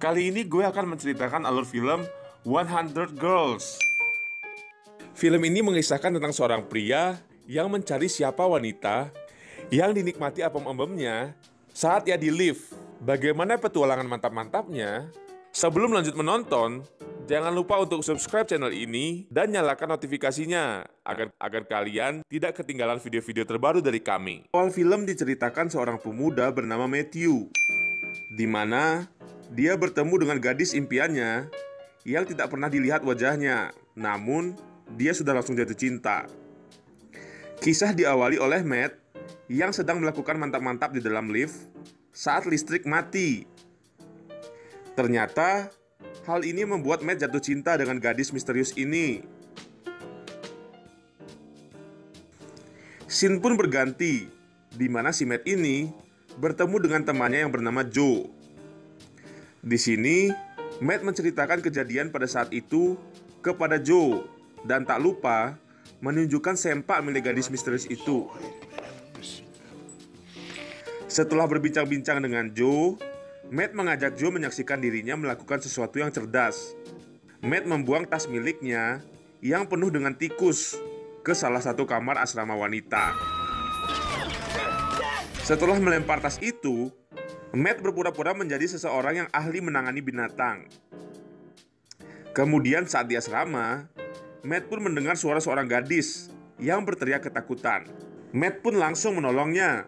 Kali ini gue akan menceritakan alur film 100 Girls. Film ini mengisahkan tentang seorang pria yang mencari siapa wanita yang dinikmati apem-empemnya saat ia di lift. Bagaimana petualangan mantap-mantapnya? Sebelum lanjut menonton, jangan lupa untuk subscribe channel ini dan nyalakan notifikasinya agar kalian tidak ketinggalan video-video terbaru dari kami. Awal film diceritakan seorang pemuda bernama Matthew, di mana dia bertemu dengan gadis impiannya yang tidak pernah dilihat wajahnya, namun dia sudah langsung jatuh cinta. Kisah diawali oleh Matt yang sedang melakukan mantap-mantap di dalam lift saat listrik mati. Ternyata hal ini membuat Matt jatuh cinta dengan gadis misterius ini. Scene pun berganti, di mana si Matt ini bertemu dengan temannya yang bernama Joe. Di sini, Matt menceritakan kejadian pada saat itu kepada Joe dan tak lupa menunjukkan sempak milik gadis misterius itu. Setelah berbincang-bincang dengan Joe, Matt mengajak Joe menyaksikan dirinya melakukan sesuatu yang cerdas. Matt membuang tas miliknya yang penuh dengan tikus ke salah satu kamar asrama wanita. Setelah melempar tas itu, Matt berpura-pura menjadi seseorang yang ahli menangani binatang. Kemudian saat di asrama, Matt pun mendengar suara seorang gadis yang berteriak ketakutan. Matt pun langsung menolongnya.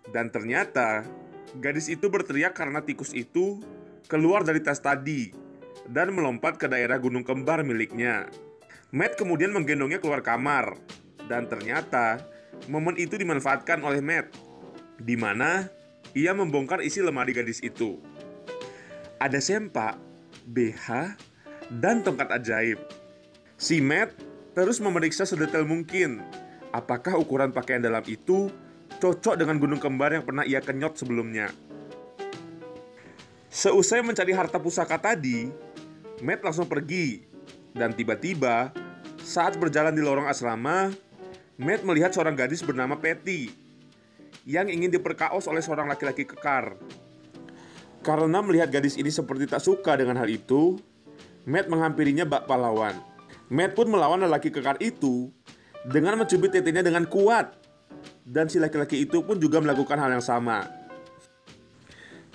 Dan ternyata, gadis itu berteriak karena tikus itu keluar dari tas tadi dan melompat ke daerah gunung kembar miliknya. Matt kemudian menggendongnya keluar kamar. Dan ternyata, momen itu dimanfaatkan oleh Matt, di mana ia membongkar isi lemari gadis itu. Ada sempak, BH, dan tongkat ajaib. Si Matt terus memeriksa sedetail mungkin apakah ukuran pakaian dalam itu cocok dengan gunung kembar yang pernah ia kenyot sebelumnya. Seusai mencari harta pusaka tadi, Matt langsung pergi. Dan tiba-tiba, saat berjalan di lorong asrama, Matt melihat seorang gadis bernama Patty yang ingin diperkaos oleh seorang laki-laki kekar. Karena melihat gadis ini seperti tak suka dengan hal itu, Matt menghampirinya bak pahlawan. Matt pun melawan lelaki kekar itu dengan mencubit tetenya dengan kuat. Dan si laki-laki itu pun juga melakukan hal yang sama.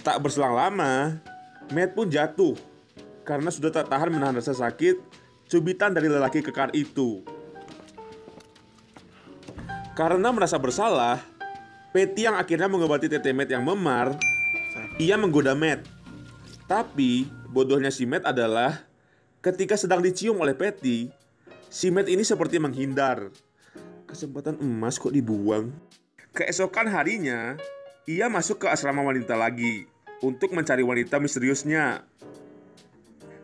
Tak berselang lama, Matt pun jatuh karena sudah tak tahan menahan rasa sakit cubitan dari lelaki kekar itu. Karena merasa bersalah, Patty yang akhirnya mengobati tete Matt yang memar, ia menggoda Matt. Tapi bodohnya si Matt adalah ketika sedang dicium oleh Patty, si Matt ini seperti menghindar. Kesempatan emas kok dibuang. Keesokan harinya, ia masuk ke asrama wanita lagi untuk mencari wanita misteriusnya.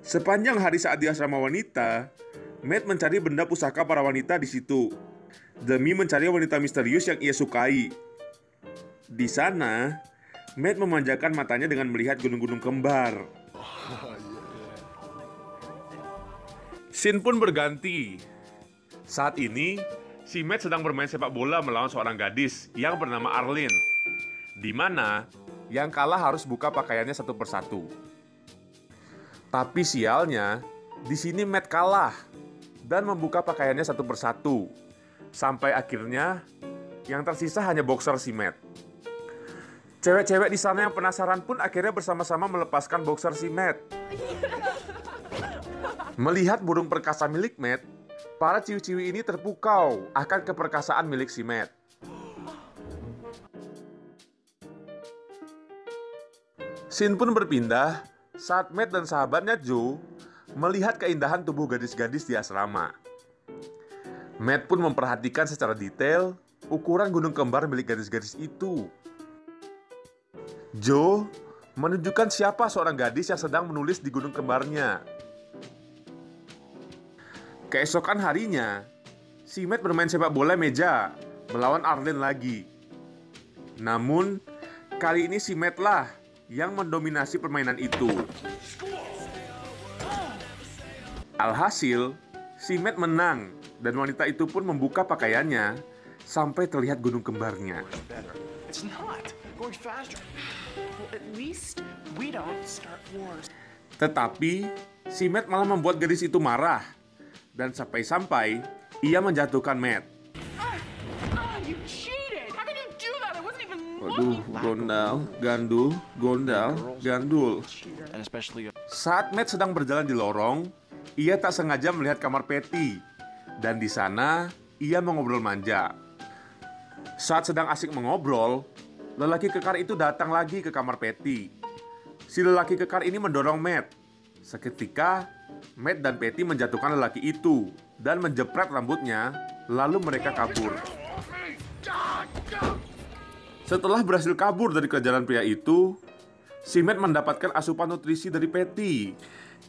Sepanjang hari saat di asrama wanita, Matt mencari benda pusaka para wanita di situ demi mencari wanita misterius yang ia sukai. Di sana, Matt memanjakan matanya dengan melihat gunung-gunung kembar. Scene pun berganti. Saat ini, si Matt sedang bermain sepak bola melawan seorang gadis yang bernama Arlene, di mana yang kalah harus buka pakaiannya satu persatu. Tapi sialnya, di sini Matt kalah dan membuka pakaiannya satu persatu, sampai akhirnya yang tersisa hanya boxer si Matt. Cewek-cewek di sana yang penasaran pun akhirnya bersama-sama melepaskan boxer si Matt. Melihat burung perkasa milik Matt, para ciwi-ciwi ini terpukau akan keperkasaan milik si Matt. Scene pun berpindah saat Matt dan sahabatnya Joe melihat keindahan tubuh gadis-gadis di asrama. Matt pun memperhatikan secara detail ukuran gunung kembar milik gadis-gadis itu. Joe menunjukkan siapa seorang gadis yang sedang menulis di gunung kembarnya. Keesokan harinya, si Matt bermain sepak bola meja melawan Arlene lagi. Namun, kali ini si Matt lah yang mendominasi permainan itu. Alhasil, si Matt menang dan wanita itu pun membuka pakaiannya sampai terlihat gunung kembarnya. Tetapi si Matt malah membuat gadis itu marah dan sampai-sampai ia menjatuhkan Matt. You cheated! How can you do that? I wasn't even Waduh, gondal, gandul, gondal, gandul. And especially Saat Matt sedang berjalan di lorong, ia tak sengaja melihat kamar Patty. Dan di sana, ia mengobrol manja. Saat sedang asik mengobrol, lelaki kekar itu datang lagi ke kamar Patty. Si lelaki kekar ini mendorong Matt. Seketika, Matt dan Patty menjatuhkan lelaki itu dan menjepret rambutnya, lalu mereka kabur. Setelah berhasil kabur dari kejaran pria itu, si Matt mendapatkan asupan nutrisi dari Patty.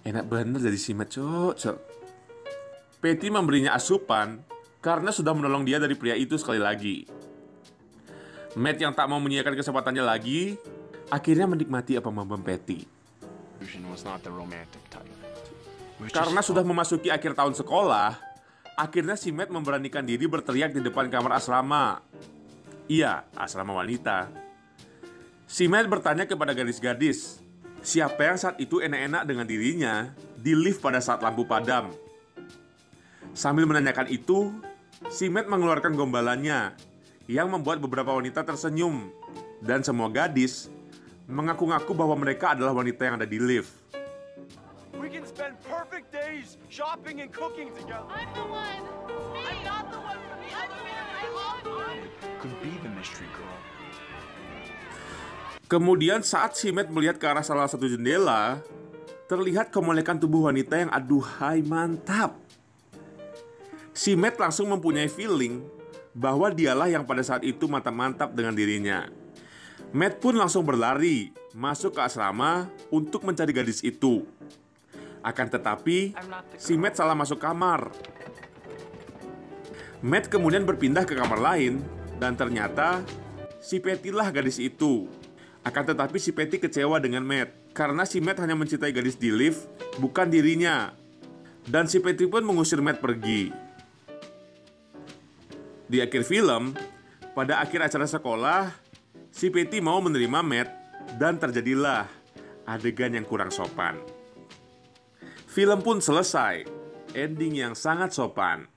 Enak bener jadi si Matt, cocok. Patty memberinya asupan karena sudah menolong dia dari pria itu sekali lagi. Matt yang tak mau menyia-nyiakan kesempatannya lagi, akhirnya menikmati apa-apa Patty. was not the romantic type. Karena sudah memasuki akhir tahun sekolah, akhirnya si Matt memberanikan diri berteriak di depan kamar asrama. Iya, asrama wanita. Si Matt bertanya kepada gadis-gadis, siapa yang saat itu enak-enak dengan dirinya di lift pada saat lampu padam. Sambil menanyakan itu, si Matt mengeluarkan gombalannya yang membuat beberapa wanita tersenyum. Dan semua gadis mengaku-ngaku bahwa mereka adalah wanita yang ada di lift. We can spend perfect days shopping and cooking together. I'm the one! Me! I'm not the one for me! I'm the man! I love you! Could be the mystery girl. Kemudian saat si Matt melihat ke arah salah satu jendela, terlihat kemolekan tubuh wanita yang aduhai mantap. Si Matt langsung mempunyai feeling bahwa dialah yang pada saat itu mantap-mantap dengan dirinya. Matt pun langsung berlari masuk ke asrama untuk mencari gadis itu. Akan tetapi, si Matt salah masuk kamar. Matt kemudian berpindah ke kamar lain dan ternyata si Patty lah gadis itu. Akan tetapi si Patty kecewa dengan Matt karena si Matt hanya mencintai gadis di lift, bukan dirinya. Dan si Patty pun mengusir Matt pergi. Di akhir film, pada akhir acara sekolah, si Patty mau menerima Matt dan terjadilah adegan yang kurang sopan. Film pun selesai, ending yang sangat sopan.